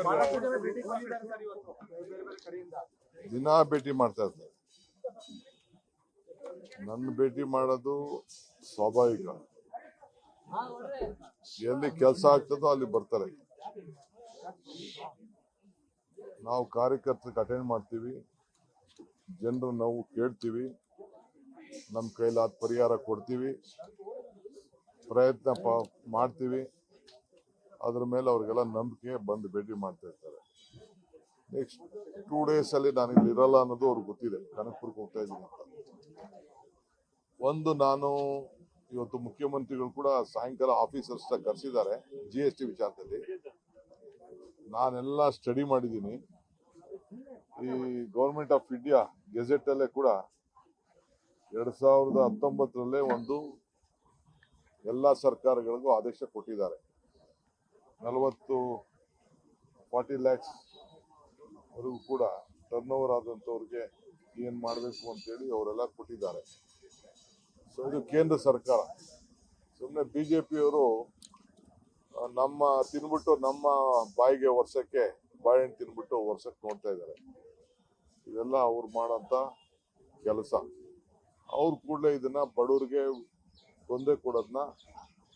ಬಹಳಷ್ಟು ಜನ ಭೇಟಿಗೆ ಬಂದಿದ್ದಾರೆ ಸರ್ ಇವತ್ತು ಬೇರೆ ಬೇರೆ ಕಡೆಯಿಂದ. ದಿನಾ ಭೇಟಿ ಮಾಡ್ತಾ ಇರ್ತಾರೆ. ನನ್ನ ಭೇಟಿ ಮಾಡೋದು ಸ್ವಾಭಾವಿಕ. ಎಲ್ಲಿ ಕೆಲಸ ಆಗ್ತದೋ ಅಲ್ಲಿ ಬರ್ತಾರೆ. ನಾವು ಕಾರ್ಯಕರ್ತರಿಗೆ ಅಟೆಂಡ್ ಮಾಡ್ತೀವಿ, ಜನರು ನಾವು ಕೇಳ್ತೀವಿ, ನಮ್ಮ ಕೈಲಾದ ಪರಿಹಾರ ಕೊಡ್ತೀವಿ, ಪ್ರಯತ್ನ ಮಾಡ್ತೀವಿ. ಅದ್ರ ಮೇಲೆ ಅವ್ರಿಗೆಲ್ಲ ನಂಬಿಕೆ ಬಂದು ಭೇಟಿ ಮಾಡ್ತಾ ಇರ್ತಾರೆ. ನೆಕ್ಸ್ಟ್ 2 days ಅಲ್ಲಿ ನಾನು ಇಲ್ಲಿ ಇರಲ್ಲ ಅನ್ನೋದು ಅವ್ರಿಗೆ ಗೊತ್ತಿದೆ. ಕನಕಪುರಕ್ಕೆ ಹೋಗ್ತಾ ಇದ್ದೀನಿ ಅಂತ. ನಾನು ಇವತ್ತು ಮುಖ್ಯಮಂತ್ರಿಗಳು ಕೂಡ ಸಾಯಂಕಾಲ ಆಫೀಸರ್ಸ್ ಕರೆಸಿದ್ದಾರೆ GST ವಿಚಾರದಲ್ಲಿ. ನಾನೆಲ್ಲ ಸ್ಟಡಿ ಮಾಡಿದ್ದೀನಿ. ಈ ಗವರ್ಮೆಂಟ್ ಆಫ್ ಇಂಡಿಯಾ ಗೆಜೆಟ್ ಅಲ್ಲೇ ಕೂಡ 2019 ಒಂದು ಎಲ್ಲ ಸರ್ಕಾರಗಳಿಗೂ ಆದೇಶ ಕೊಟ್ಟಿದ್ದಾರೆ. 40 lakhs ವರೆಗೂ ಕೂಡ ಟರ್ನ್ ಓವರ್ ಆದಂತವ್ರಿಗೆ ಏನ್ ಮಾಡಬೇಕು ಅಂತೇಳಿ ಅವರೆಲ್ಲ ಕೊಟ್ಟಿದ್ದಾರೆ. ಸೊ ಇದು ಕೇಂದ್ರ ಸರ್ಕಾರ. ಸುಮ್ಮನೆ ಬಿಜೆಪಿಯವರು ನಮ್ಮ ತಿನ್ಬಿಟ್ಟು ನಮ್ಮ ಬಾಯಿಗೆ ವರ್ಷಕ್ಕೆ ಬಾಳೆಹಣ್ಣು ತಿನ್ಬಿಟ್ಟು ವರ್ಷಕ್ಕೆ ನೋಡ್ತಾ ಇದ್ದಾರೆ. ಇದೆಲ್ಲ ಅವ್ರು ಮಾಡೋಂಥ ಕೆಲಸ. ಅವ್ರು ಕೂಡಲೇ ಇದನ್ನ ಬಡವರಿಗೆ ತೊಂದರೆ ಕೊಡೋದನ್ನ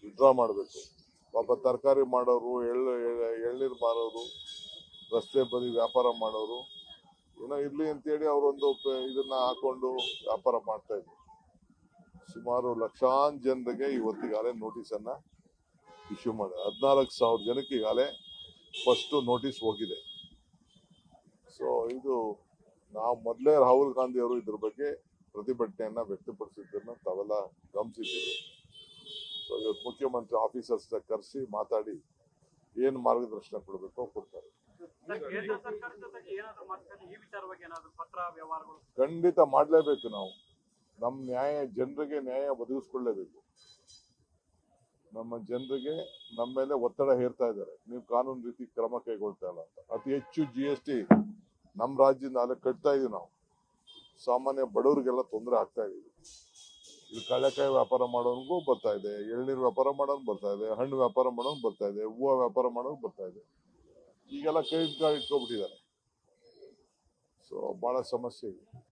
ವಿಡ್ರಾ ಮಾಡಬೇಕು. ಪಾಪ ತರಕಾರಿ ಮಾಡೋರು, ಎಳ್ನೀರು ಮಾರೋರು, ರಸ್ತೆ ಬದಿ ವ್ಯಾಪಾರ ಮಾಡೋರು ಏನೋ ಇರ್ಲಿ ಅಂತೇಳಿ ಅವರೊಂದು ಇದನ್ನ ಹಾಕೊಂಡು ವ್ಯಾಪಾರ ಮಾಡ್ತಾ ಇದ್ರು. ಸುಮಾರು ಲಕ್ಷಾಂತರ ಜನರಿಗೆ ಇವತ್ತಿಗಾಲೇ ನೋಟಿಸ್ ಅನ್ನ ಇಶ್ಯೂ ಮಾಡಿದೆ. 14,000 ಜನಕ್ಕೆ ಈಗಾಗಲೇ ಫಸ್ಟ್ ನೋಟಿಸ್ ಹೋಗಿದೆ. ಸೊ ಇದು ನಾವು ಮೊದಲೇ ರಾಹುಲ್ ಗಾಂಧಿ ಅವರು ಇದ್ರ ಬಗ್ಗೆ ಪ್ರತಿಭಟನೆಯನ್ನ ವ್ಯಕ್ತಪಡಿಸಿದ್ದನ್ನ ತಾವೆಲ್ಲ ಗಮನಿಸಿದ್ದೀವಿ. ಸೊ ಇವತ್ತು ಮುಖ್ಯಮಂತ್ರಿ ಆಫೀಸರ್ಸ್ ಕರೆಸಿ ಮಾತಾಡಿ ಏನ್ ಮಾರ್ಗದರ್ಶನ ಕೊಡಬೇಕು ಕೊಡ್ತಾರೆ. ಖಂಡಿತ ಮಾಡ್ಲೇಬೇಕು. ನಾವು ನಮ್ಮ ಜನರಿಗೆ ನ್ಯಾಯ ಒದಗಿಸ್ಕೊಳ್ಳೇಬೇಕು. ನಮ್ಮ ಜನರಿಗೆ ನಮ್ಮ ಮೇಲೆ ಒತ್ತಡ ಹೇರ್ತಾ ಇದ್ದಾರೆ, ನೀವು ಕಾನೂನು ರೀತಿ ಕ್ರಮ ಕೈಗೊಳ್ತಾ ಇಲ್ಲ ಅಂತ. ಅತಿ ಹೆಚ್ಚು GST ನಮ್ಮ ರಾಜ್ಯದಿಂದ ಅಲ್ಲೇ ಕಟ್ತಾ ಇದೀವಿ ನಾವು. ಸಾಮಾನ್ಯ ಬಡವರಿಗೆಲ್ಲ ತೊಂದರೆ ಆಗ್ತಾ ಇದೀವಿ. ಇಲ್ಲಿ ಕಳೆಕಾಯಿ ವ್ಯಾಪಾರ ಮಾಡೋನ್ಗೂ ಬರ್ತಾ ಇದೆ, ಎಳ್ನೀರು ವ್ಯಾಪಾರ ಮಾಡೋನ್ ಬರ್ತಾ ಇದೆ, ಹಣ್ಣು ವ್ಯಾಪಾರ ಮಾಡೋನ್ ಬರ್ತಾ ಇದೆ, ಹೂವು ವ್ಯಾಪಾರ ಮಾಡೋನ್ ಬರ್ತಾ ಇದೆ. ಈಗೆಲ್ಲ ಕ್ರೆಡಿಟ್ ಕಾರ್ಡ್ ಇಟ್ಕೊಬಿಟ್ಟಿದ್ದಾರೆ. ಸೊ ಬಹಳ ಸಮಸ್ಯೆ ಇದೆ.